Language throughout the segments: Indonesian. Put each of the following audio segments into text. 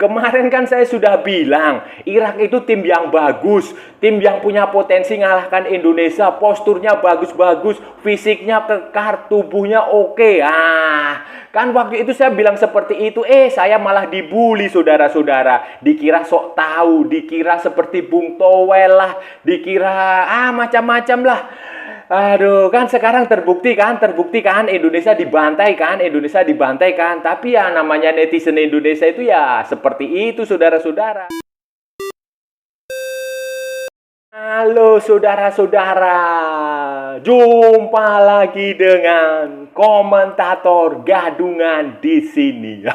Kemarin kan saya sudah bilang, Irak itu tim yang bagus, tim yang punya potensi ngalahkan Indonesia, posturnya bagus-bagus, fisiknya kekar, tubuhnya oke. Kan waktu itu saya bilang seperti itu, saya malah dibully saudara-saudara. Dikira sok tahu, dikira seperti Bung Towel lah, dikira macam-macam lah. Aduh, kan sekarang terbukti kan Indonesia dibantai kan. Tapi ya namanya netizen Indonesia itu ya seperti itu saudara-saudara. Halo saudara-saudara, jumpa lagi dengan komentator gadungan di sini.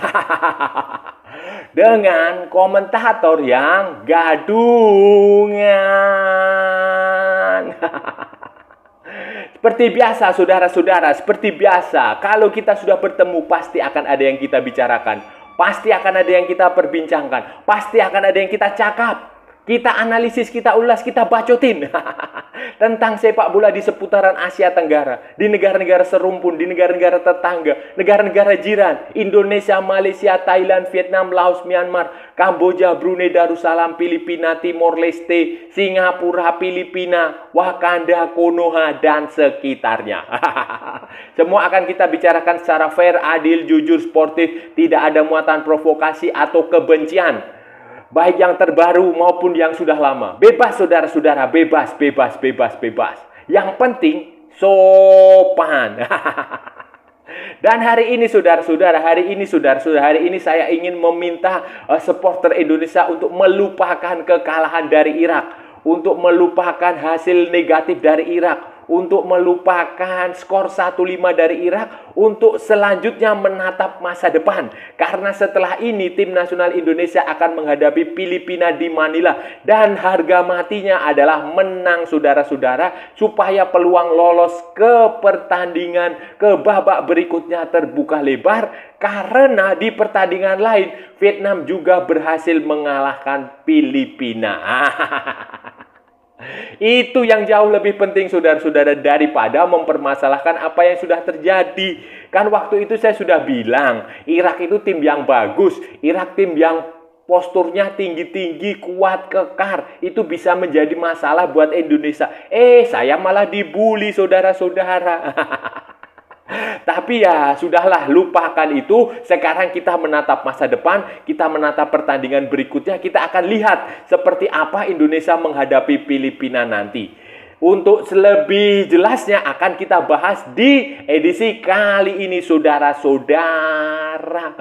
Dengan komentator yang gadungan. Seperti biasa saudara-saudara, seperti biasa, kalau kita sudah bertemu pasti akan ada yang kita bicarakan, pasti akan ada yang kita perbincangkan, pasti akan ada yang kita cakap, kita analisis, kita ulas, kita bacotin tentang sepak bola di seputaran Asia Tenggara, di negara-negara serumpun, di negara-negara tetangga, negara-negara jiran, Indonesia, Malaysia, Thailand, Vietnam, Laos, Myanmar, Kamboja, Brunei Darussalam, Filipina, Timor Leste, Singapura, Filipina, Wakanda, Konoha, dan sekitarnya. Semua akan kita bicarakan secara fair, adil, jujur, sportif, tidak ada muatan provokasi atau kebencian. Baik yang terbaru maupun yang sudah lama. Bebas saudara-saudara, bebas. Yang penting sopan. Dan hari ini saudara-saudara, hari ini saya ingin meminta supporter Indonesia untuk melupakan kekalahan dari Irak, untuk melupakan hasil negatif dari Irak, untuk melupakan skor 1-5 dari Irak, untuk selanjutnya menatap masa depan. Karena setelah ini tim nasional Indonesia akan menghadapi Filipina di Manila, dan harga matinya adalah menang saudara-saudara, supaya peluang lolos ke pertandingan ke babak berikutnya terbuka lebar. Karena di pertandingan lain Vietnam juga berhasil mengalahkan Filipina. Itu yang jauh lebih penting saudara-saudara daripada mempermasalahkan apa yang sudah terjadi. Kan waktu itu saya sudah bilang, Irak itu tim yang bagus, Irak tim yang posturnya tinggi-tinggi, kuat, kekar. Itu bisa menjadi masalah buat Indonesia. Saya malah dibully saudara-saudara. Tapi ya sudahlah, lupakan itu. Sekarang kita menatap masa depan, kita menatap pertandingan berikutnya. Kita akan lihat seperti apa Indonesia menghadapi Filipina nanti. Untuk lebih jelasnya akan kita bahas di edisi kali ini saudara-saudara.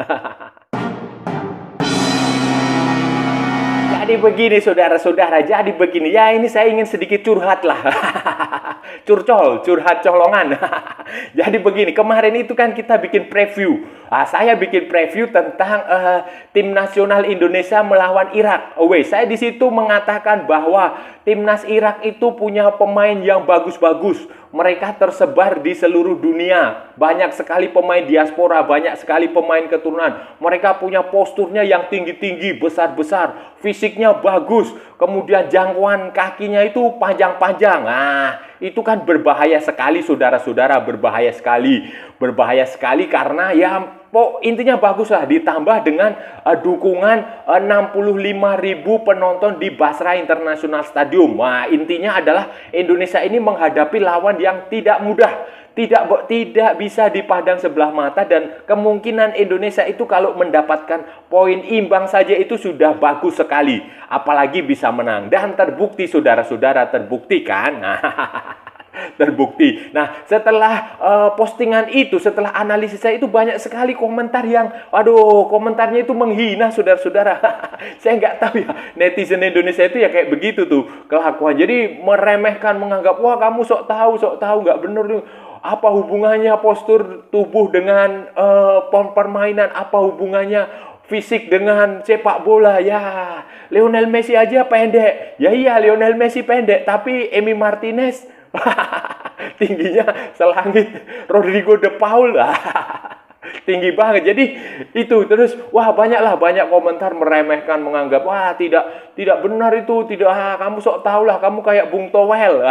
Jadi begini saudara-saudara, jadi begini. Ya ini saya ingin sedikit curhat lah. Curhat colongan. Jadi begini, kemarin itu kan kita bikin preview. Saya bikin preview tentang tim nasional Indonesia melawan Irak. Saya di situ mengatakan bahwa timnas Irak itu punya pemain yang bagus-bagus. Mereka tersebar di seluruh dunia. Banyak sekali pemain diaspora, banyak sekali pemain keturunan. Mereka punya posturnya yang tinggi-tinggi, besar-besar, fisiknya bagus. Kemudian jangkauan kakinya itu panjang-panjang. Itu kan berbahaya sekali saudara-saudara, berbahaya sekali. Berbahaya sekali karena ya intinya bagus lah, ditambah dengan dukungan 65.000 penonton di Basra International Stadium. Intinya adalah Indonesia ini menghadapi lawan yang tidak mudah, tidak bisa dipandang sebelah mata, dan kemungkinan Indonesia itu kalau mendapatkan poin imbang saja itu sudah bagus sekali, apalagi bisa menang. Dan terbukti saudara-saudara, terbukti kan? Terbukti. Nah, setelah postingan itu, setelah analisis saya itu banyak sekali komentar yang, komentarnya itu menghina saudara-saudara. Saya nggak tahu ya, netizen Indonesia itu ya kayak begitu tuh kelakuan. Jadi meremehkan, menganggap, wah kamu sok tahu, nggak bener nih. Apa hubungannya postur tubuh dengan permainan? Apa hubungannya fisik dengan sepak bola? Ya, Lionel Messi aja pendek. Ya iya, Lionel Messi pendek, tapi Emi Martinez tingginya selangit. Rodrigo de Paul tinggi banget. Jadi itu terus banyak komentar meremehkan, menganggap tidak benar itu, kamu sok tahu lah, kamu kayak Bung Towel.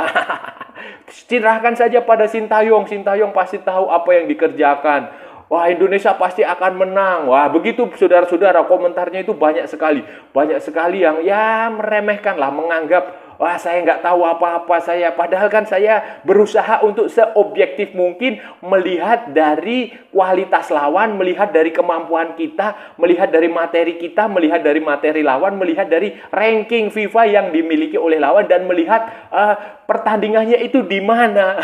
Serahkan saja pada Sintayong pasti tahu apa yang dikerjakan. Wah, Indonesia pasti akan menang. Wah, begitu saudara-saudara, komentarnya itu banyak sekali. Banyak sekali yang ya meremehkan lah, menganggap, wah saya nggak tahu apa-apa saya. Padahal kan saya berusaha untuk seobjektif mungkin melihat dari kualitas lawan, melihat dari kemampuan kita, melihat dari materi kita, melihat dari materi lawan, melihat dari ranking FIFA yang dimiliki oleh lawan, dan melihat pertandingannya itu di mana.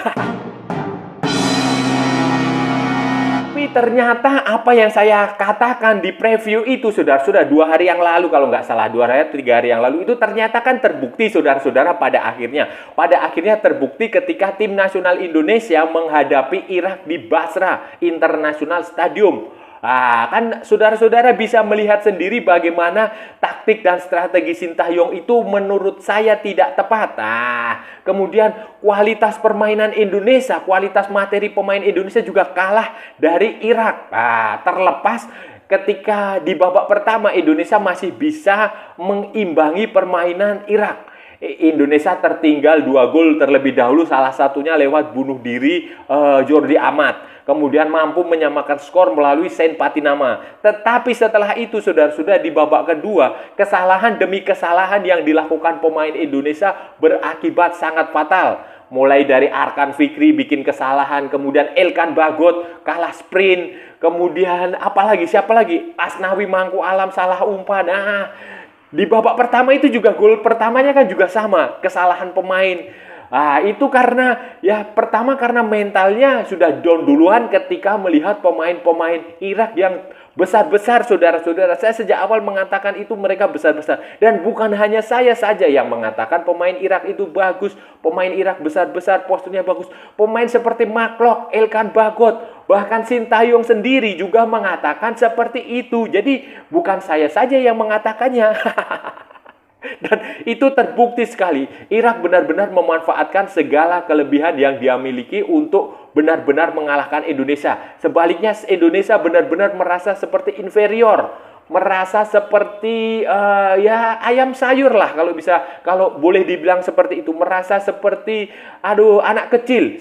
Tapi ternyata apa yang saya katakan di preview itu, saudara-saudara, 2 hari yang lalu kalau nggak salah, 3 hari yang lalu itu ternyata kan terbukti, saudara-saudara, pada akhirnya. Pada akhirnya terbukti ketika tim nasional Indonesia menghadapi Irak di Basra International Stadium. Kan saudara-saudara bisa melihat sendiri bagaimana taktik dan strategi Sintayong itu menurut saya tidak tepat. Kemudian kualitas permainan Indonesia, kualitas materi pemain Indonesia juga kalah dari Irak. Terlepas ketika di babak pertama Indonesia masih bisa mengimbangi permainan Irak. Indonesia tertinggal 2 gol terlebih dahulu, salah satunya lewat bunuh diri Jordi Amat. Kemudian mampu menyamakan skor melalui Saint Patinama. Tetapi setelah itu, saudara-saudara, di babak kedua, kesalahan demi kesalahan yang dilakukan pemain Indonesia berakibat sangat fatal. Mulai dari Arkan Fikri bikin kesalahan, kemudian Elkan Bagot kalah sprint, kemudian siapa lagi? Asnawi Mangku Alam salah umpan. Di babak pertama itu juga gol pertamanya kan juga sama, kesalahan pemain. Itu karena pertama karena mentalnya sudah down duluan ketika melihat pemain-pemain Irak yang besar-besar, saudara-saudara. Saya sejak awal mengatakan itu mereka besar-besar. Dan bukan hanya saya saja yang mengatakan pemain Irak itu bagus. Pemain Irak besar-besar, posturnya bagus. Pemain seperti Maklok, Elkan Bagot, bahkan Sintayong sendiri juga mengatakan seperti itu. Jadi bukan saya saja yang mengatakannya. Dan itu terbukti sekali. Irak benar-benar memanfaatkan segala kelebihan yang dia miliki untuk benar-benar mengalahkan Indonesia. Sebaliknya Indonesia benar-benar merasa seperti inferior, merasa seperti ayam sayur lah kalau boleh dibilang seperti itu, merasa seperti anak kecil,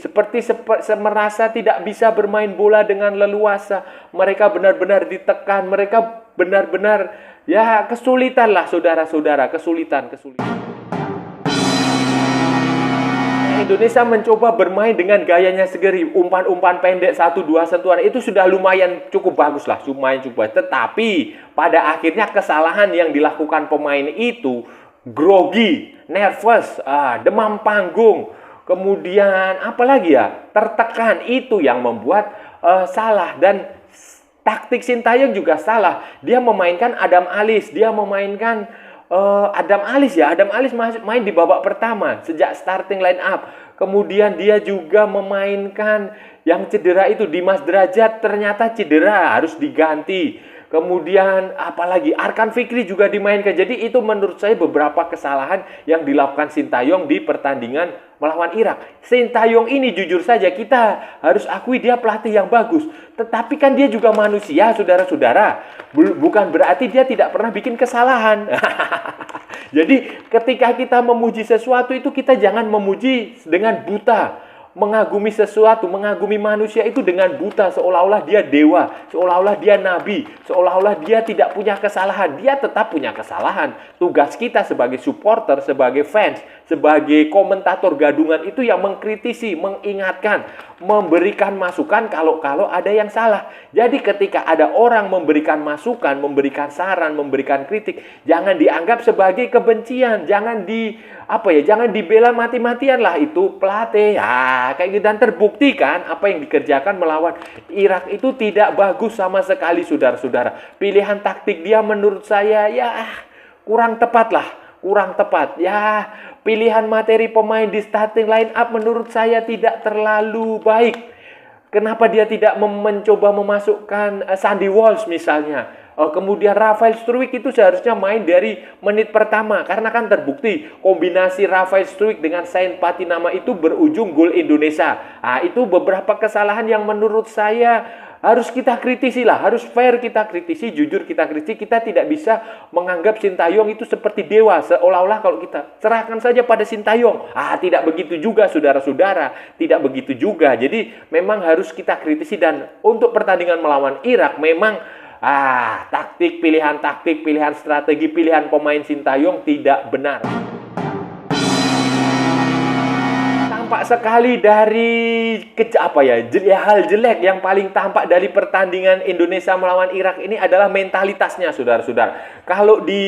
merasa tidak bisa bermain bola dengan leluasa. Mereka benar-benar ditekan, mereka benar-benar kesulitan lah, saudara-saudara, kesulitan. Indonesia mencoba bermain dengan gayanya sendiri, umpan-umpan pendek 1-2 sentuhan itu sudah lumayan cukup bagus lah, Tetapi pada akhirnya kesalahan yang dilakukan pemain itu grogi, nervous, demam panggung, kemudian tertekan, itu yang membuat salah. Dan taktik Sintayong juga salah. Dia memainkan Adam Alis. Adam Alis main di babak pertama sejak starting line up. Kemudian dia juga memainkan yang cedera itu, Dimas Derajat ternyata cedera, harus diganti. Kemudian Arkan Fikri juga dimainkan. Jadi itu menurut saya beberapa kesalahan yang dilakukan Sintayong di pertandingan melawan Irak. Sintayong ini jujur saja kita harus akui dia pelatih yang bagus. Tetapi kan dia juga manusia, saudara-saudara. Bukan berarti dia tidak pernah bikin kesalahan. Jadi ketika kita memuji sesuatu itu kita jangan memuji dengan buta. Mengagumi sesuatu, mengagumi manusia itu dengan buta, seolah-olah dia dewa, seolah-olah dia nabi, seolah-olah dia tidak punya kesalahan. Dia tetap punya kesalahan. Tugas kita sebagai supporter, sebagai fans, sebagai komentator gadungan itu yang mengkritisi, mengingatkan, memberikan masukan kalau ada yang salah. Jadi ketika ada orang memberikan masukan, memberikan saran, memberikan kritik, jangan dianggap sebagai kebencian, jangan dibela mati-matian lah, itu pelatih. Kayak gitu. Dan terbukti kan apa yang dikerjakan melawan Irak itu tidak bagus sama sekali, saudara-saudara. Pilihan taktik dia menurut saya kurang tepat. Pilihan materi pemain di starting line up menurut saya tidak terlalu baik. Kenapa dia tidak mencoba memasukkan Sandy Walsh misalnya? Kemudian Rafael Struijk itu seharusnya main dari menit pertama. Karena kan terbukti kombinasi Rafael Struijk dengan Saint Patinama itu berujung gol Indonesia. Itu beberapa kesalahan yang menurut saya harus kita kritisi lah, harus fair kita kritisi, jujur kita kritisi. Kita tidak bisa menganggap Sintayong itu seperti dewa, seolah-olah kalau kita serahkan saja pada Sintayong. Tidak begitu juga saudara-saudara, tidak begitu juga. Jadi memang harus kita kritisi, dan untuk pertandingan melawan Irak memang taktik, pilihan strategi, pilihan pemain Sintayong tidak benar. Tampak sekali dari hal jelek yang paling tampak dari pertandingan Indonesia melawan Irak ini adalah mentalitasnya, saudara-saudara. Kalau di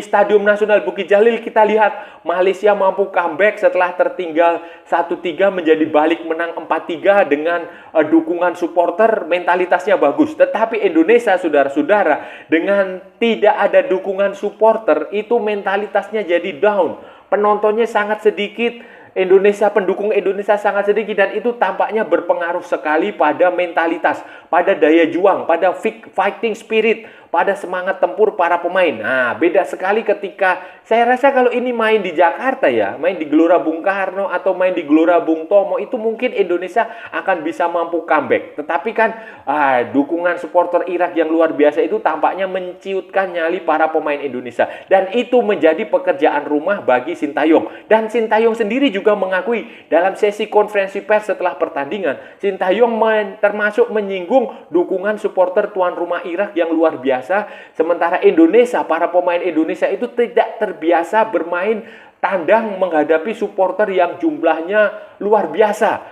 Stadion Nasional Bukit Jalil kita lihat Malaysia mampu comeback setelah tertinggal 1-3 menjadi balik menang 4-3 dengan dukungan supporter, mentalitasnya bagus. Tetapi Indonesia, saudara-saudara, dengan tidak ada dukungan supporter itu mentalitasnya jadi down. Penontonnya sangat sedikit. Pendukung Indonesia sangat sedikit, dan itu tampaknya berpengaruh sekali pada mentalitas, pada daya juang, pada fighting spirit, pada semangat tempur para pemain. Beda sekali ketika saya rasa kalau ini main di Jakarta ya, main di Gelora Bung Karno atau main di Gelora Bung Tomo, itu mungkin Indonesia akan bisa mampu comeback. Tetapi kan dukungan supporter Irak yang luar biasa itu tampaknya menciutkan nyali para pemain Indonesia, dan itu menjadi pekerjaan rumah bagi Sintayong. Dan Sintayong sendiri juga mengakui dalam sesi konferensi pers setelah pertandingan, Sintayong termasuk menyinggung dukungan supporter tuan rumah Irak yang luar biasa. Sementara Indonesia, para pemain Indonesia itu tidak terbiasa bermain tandang menghadapi supporter yang jumlahnya luar biasa.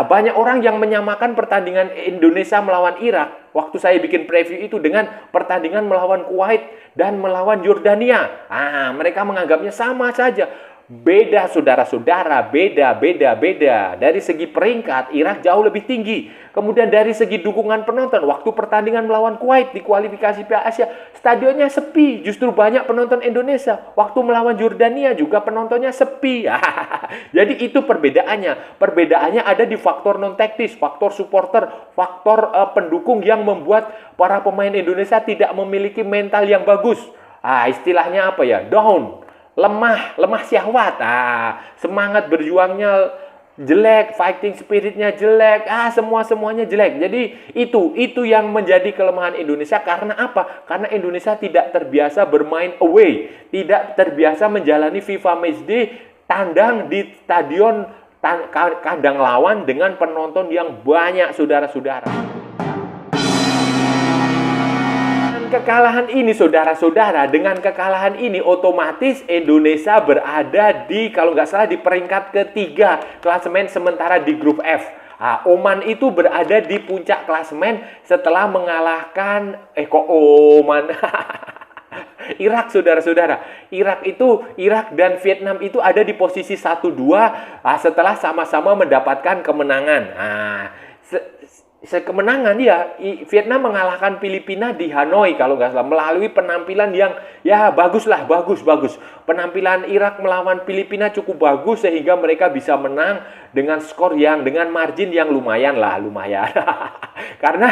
Banyak orang yang menyamakan pertandingan Indonesia melawan Irak waktu saya bikin preview itu dengan pertandingan melawan Kuwait dan melawan Yordania. Mereka menganggapnya sama saja. Beda, saudara-saudara, beda. Dari segi peringkat, Irak jauh lebih tinggi. Kemudian dari segi dukungan penonton, waktu pertandingan melawan Kuwait di kualifikasi Piala Asia, stadionnya sepi, justru banyak penonton Indonesia. Waktu melawan Yordania juga penontonnya sepi. Jadi itu perbedaannya. Perbedaannya ada di faktor non-teknis, faktor supporter, faktor pendukung yang membuat para pemain Indonesia tidak memiliki mental yang bagus. Istilahnya apa ya? Down. Lemah syahwat, semangat berjuangnya jelek, fighting spiritnya jelek, semuanya jelek. Jadi itu yang menjadi kelemahan Indonesia. Karena apa? Karena Indonesia tidak terbiasa bermain away, tidak terbiasa menjalani FIFA Matchday tandang di stadion kandang lawan dengan penonton yang banyak, saudara-saudara. Kekalahan ini, saudara-saudara, dengan kekalahan ini otomatis Indonesia berada di, kalau nggak salah, di peringkat ketiga klasemen sementara di grup F. Oman itu berada di puncak klasemen setelah mengalahkan Oman Irak, saudara-saudara. Irak dan Vietnam itu ada di posisi 1-2 setelah sama-sama mendapatkan kemenangan. Kemenangan ya, Vietnam mengalahkan Filipina di Hanoi kalau nggak salah, melalui penampilan yang bagus. Penampilan Irak melawan Filipina cukup bagus sehingga mereka bisa menang dengan skor dengan margin yang lumayan. Karena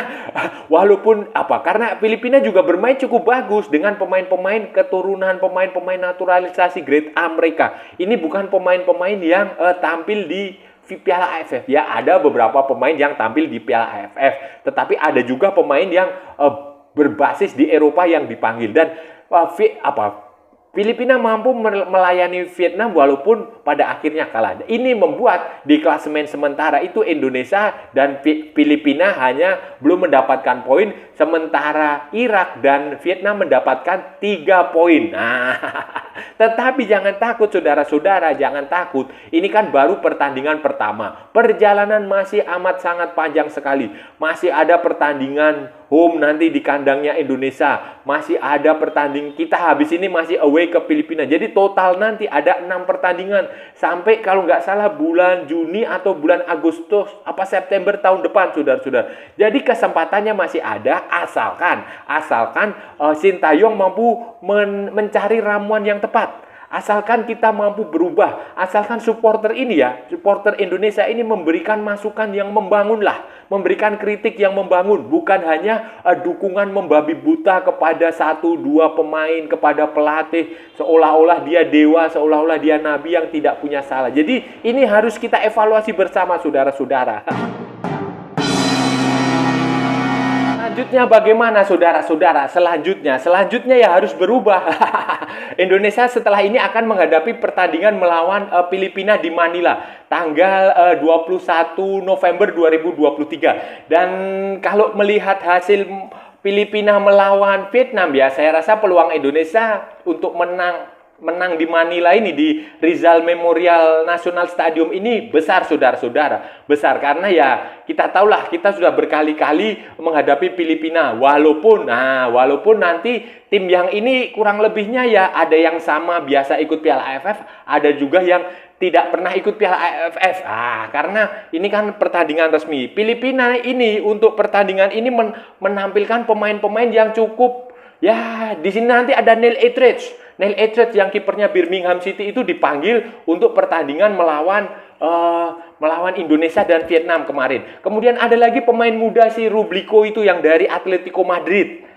karena Filipina juga bermain cukup bagus dengan pemain-pemain keturunan, pemain-pemain naturalisasi grade A mereka. Ini bukan pemain-pemain yang tampil di Piala AFF. Ya, ada beberapa pemain yang tampil di Piala AFF, tetapi ada juga pemain yang berbasis di Eropa yang dipanggil. Dan Filipina mampu melayani Vietnam walaupun pada akhirnya kalah. Ini membuat di klasemen sementara itu Indonesia dan Filipina hanya belum mendapatkan poin, sementara Irak dan Vietnam mendapatkan 3 poin. Tetapi jangan takut, saudara-saudara, jangan takut. Ini kan baru pertandingan pertama. Perjalanan masih amat sangat panjang sekali. Masih ada pertandingan home nanti di kandangnya Indonesia. Masih ada pertandingan, kita habis ini masih away ke Filipina. Jadi total nanti ada 6 pertandingan. Sampai kalau nggak salah bulan Juni atau bulan Agustus, September tahun depan, saudara-saudara. Jadi kesempatannya masih ada, asalkan Sintayong mampu mencari ramuan yang tepat. Asalkan kita mampu berubah, asalkan supporter ini ya, supporter Indonesia ini memberikan masukan yang membangun lah, memberikan kritik yang membangun, bukan hanya dukungan membabi buta kepada satu dua pemain, kepada pelatih, seolah-olah dia dewa, seolah-olah dia nabi yang tidak punya salah. Jadi ini harus kita evaluasi bersama, saudara-saudara. Selanjutnya bagaimana, saudara-saudara? Selanjutnya ya harus berubah. Indonesia setelah ini akan menghadapi pertandingan melawan Filipina di Manila tanggal 21 November 2023. Dan kalau melihat hasil Filipina melawan Vietnam ya, saya rasa peluang Indonesia untuk menang di Manila ini, di Rizal Memorial National Stadium ini besar, saudara-saudara. Besar karena ya kita tahulah, kita sudah berkali-kali menghadapi Filipina. Walaupun nanti tim yang ini kurang lebihnya ya ada yang sama biasa ikut Piala AFF, ada juga yang tidak pernah ikut Piala AFF. Karena ini kan pertandingan resmi. Filipina ini untuk pertandingan ini menampilkan pemain-pemain yang cukup. Ya, di sini nanti ada Neil Etheridge yang kipernya Birmingham City itu dipanggil untuk pertandingan melawan Indonesia dan Vietnam kemarin. Kemudian ada lagi pemain muda si Rublico itu yang dari Atletico Madrid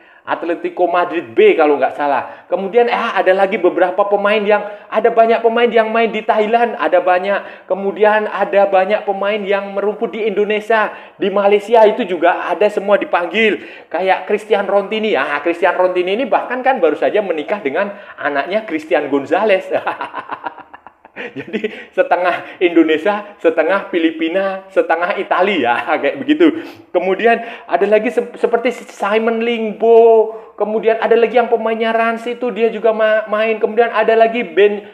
B kalau nggak salah. Kemudian ada lagi beberapa pemain ada banyak pemain yang main di Thailand, ada banyak. Kemudian ada banyak pemain yang merumput di Indonesia, di Malaysia itu juga ada, semua dipanggil. Kayak Christian Rontini. Christian Rontini ini bahkan kan baru saja menikah dengan anaknya Christian Gonzalez. Jadi setengah Indonesia, setengah Filipina, setengah Italia, kayak begitu. Kemudian ada lagi seperti Simon Lingbo. Kemudian ada lagi yang pemainnya Rans itu, dia juga main. Kemudian ada lagi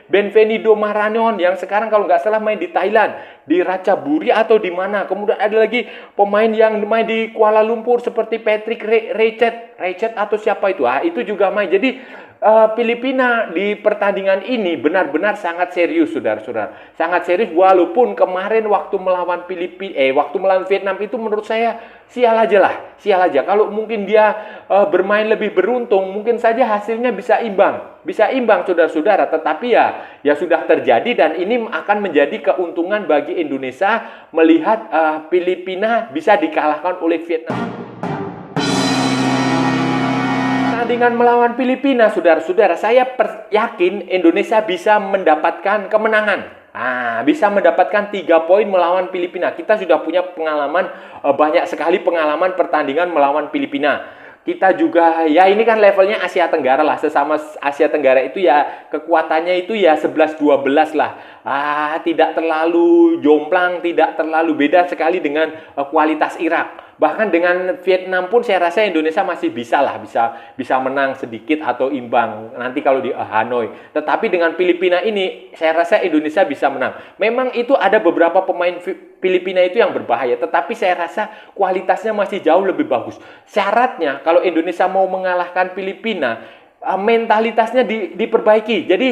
Benvenido Maranon yang sekarang kalau nggak salah main di Thailand, di Ratchaburi atau di mana. Kemudian ada lagi pemain yang main di Kuala Lumpur seperti Patrick Recet atau siapa itu. Itu juga main. Jadi Filipina di pertandingan ini benar-benar sangat serius, saudara-saudara. Sangat serius, walaupun kemarin waktu melawan Vietnam itu menurut saya sial aja. Kalau mungkin dia bermain lebih beruntung, mungkin saja hasilnya bisa imbang, saudara-saudara. Tetapi ya sudah terjadi, dan ini akan menjadi keuntungan bagi Indonesia melihat Filipina bisa dikalahkan oleh Vietnam. Pertandingan melawan Filipina, saudara-saudara, saya yakin Indonesia bisa mendapatkan kemenangan. Bisa mendapatkan 3 poin melawan Filipina. Kita sudah punya pengalaman, banyak sekali pengalaman pertandingan melawan Filipina. Kita juga, ya ini kan levelnya Asia Tenggara lah. Sesama Asia Tenggara itu ya kekuatannya itu ya 11-12 lah. Tidak terlalu jomplang, tidak terlalu beda sekali dengan kualitas Irak. Bahkan dengan Vietnam pun saya rasa Indonesia masih bisa menang sedikit atau imbang nanti kalau di Hanoi. Tetapi dengan Filipina ini saya rasa Indonesia bisa menang. Memang itu ada beberapa pemain Filipina itu yang berbahaya, tetapi saya rasa kualitasnya masih jauh lebih bagus. Syaratnya kalau Indonesia mau mengalahkan Filipina, mentalitasnya diperbaiki. Jadi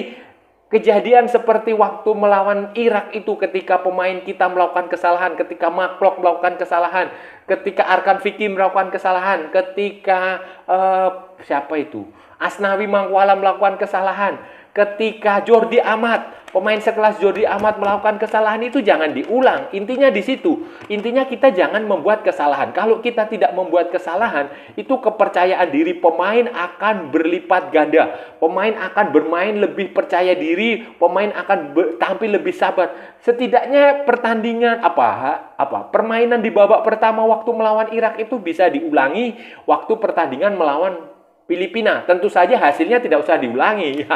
kejadian seperti waktu melawan Irak itu, ketika pemain kita melakukan kesalahan, ketika Maklok melakukan kesalahan, ketika Arkan Fikri melakukan kesalahan, ketika Asnawi Mangkualam melakukan kesalahan, ketika Jordi Amat, pemain sekelas Jordi Amat melakukan kesalahan, itu jangan diulang. Intinya di situ. Intinya kita jangan membuat kesalahan. Kalau kita tidak membuat kesalahan, itu kepercayaan diri pemain akan berlipat ganda. Pemain akan bermain lebih percaya diri, pemain akan tampil lebih sabar. Setidaknya pertandingan permainan di babak pertama waktu melawan Irak itu bisa diulangi waktu pertandingan melawan Filipina. Tentu saja hasilnya tidak usah diulangi.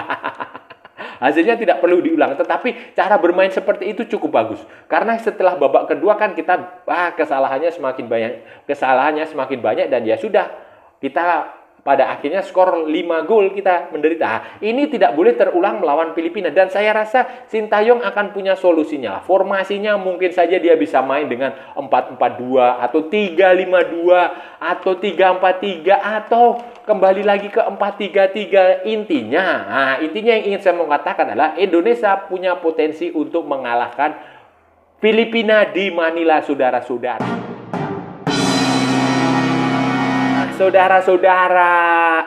Hasilnya tidak perlu diulang, tetapi cara bermain seperti itu cukup bagus. Karena setelah babak kedua kan kita kesalahannya semakin banyak dan ya sudah, kita pada akhirnya skor 5 gol kita menderita. Ini tidak boleh terulang melawan Filipina, dan saya rasa Sintayong akan punya solusinya. Formasinya mungkin saja dia bisa main dengan 4-4-2 atau 3-5-2 atau 3-4-3 atau kembali lagi ke 4-3-3. Intinya yang ingin saya mau katakan adalah Indonesia punya potensi untuk mengalahkan Filipina di Manila, saudara-saudara. saudara-saudara,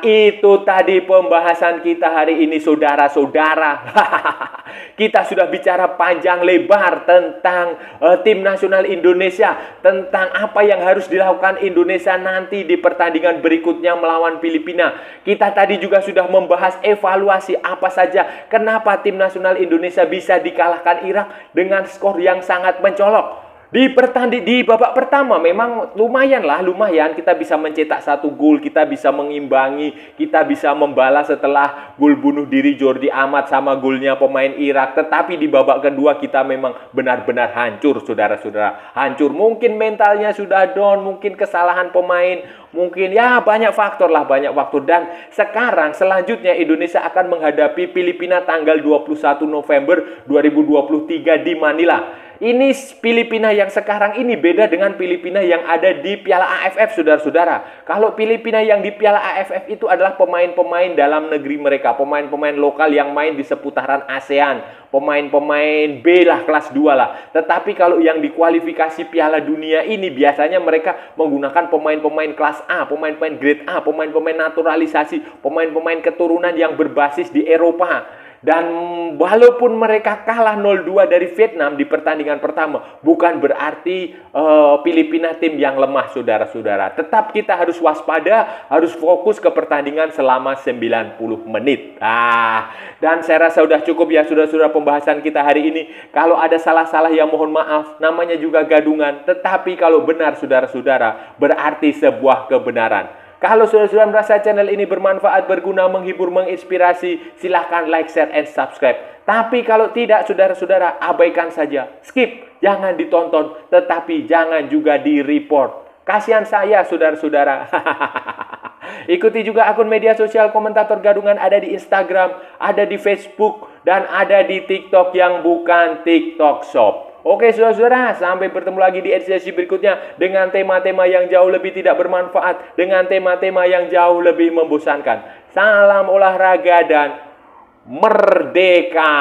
itu tadi pembahasan kita hari ini, saudara-saudara. Kita sudah bicara panjang lebar tentang tim nasional Indonesia, tentang apa yang harus dilakukan Indonesia nanti di pertandingan berikutnya melawan Filipina. Kita tadi juga sudah membahas evaluasi apa saja kenapa tim nasional Indonesia bisa dikalahkan Irak dengan skor yang sangat mencolok. Di babak pertama memang lumayan kita bisa mencetak 1 gol, kita bisa mengimbangi, kita bisa membalas setelah gol bunuh diri Jordi Amat sama golnya pemain Irak. Tetapi di babak kedua kita memang benar-benar hancur, saudara-saudara. Hancur, mungkin mentalnya sudah down, mungkin kesalahan pemain, mungkin ya banyak faktor. Dan sekarang selanjutnya Indonesia akan menghadapi Filipina tanggal 21 November 2023 di Manila. Ini Filipina yang sekarang ini beda dengan Filipina yang ada di Piala AFF, saudara-saudara. Kalau Filipina yang di Piala AFF itu adalah pemain-pemain dalam negeri mereka, pemain-pemain lokal yang main di seputaran ASEAN, pemain-pemain B lah, kelas 2 lah. Tetapi kalau yang di kualifikasi Piala Dunia ini biasanya mereka menggunakan pemain-pemain kelas A, pemain-pemain grade A, pemain-pemain naturalisasi, pemain-pemain keturunan yang berbasis di Eropa. Dan walaupun mereka kalah 0-2 dari Vietnam di pertandingan pertama, bukan berarti Filipina tim yang lemah, saudara-saudara. Tetap kita harus waspada, harus fokus ke pertandingan selama 90 menit. Dan saya rasa sudah cukup ya, saudara-saudara, pembahasan kita hari ini. Kalau ada salah-salah ya mohon maaf, namanya juga gadungan. Tetapi kalau benar, saudara-saudara, berarti sebuah kebenaran. Kalau saudara-saudara merasa channel ini bermanfaat, berguna, menghibur, menginspirasi, silahkan like, share, and subscribe. Tapi kalau tidak, saudara-saudara, abaikan saja. Skip, jangan ditonton, tetapi jangan juga di-report. Kasihan saya, saudara-saudara. Ikuti juga akun media sosial Komentator Gadungan, ada di Instagram, ada di Facebook, dan ada di TikTok yang bukan TikTok Shop. Oke, saudara-saudara, sampai bertemu lagi di edisi berikutnya dengan tema-tema yang jauh lebih tidak bermanfaat, dengan tema-tema yang jauh lebih membosankan. Salam olahraga dan merdeka!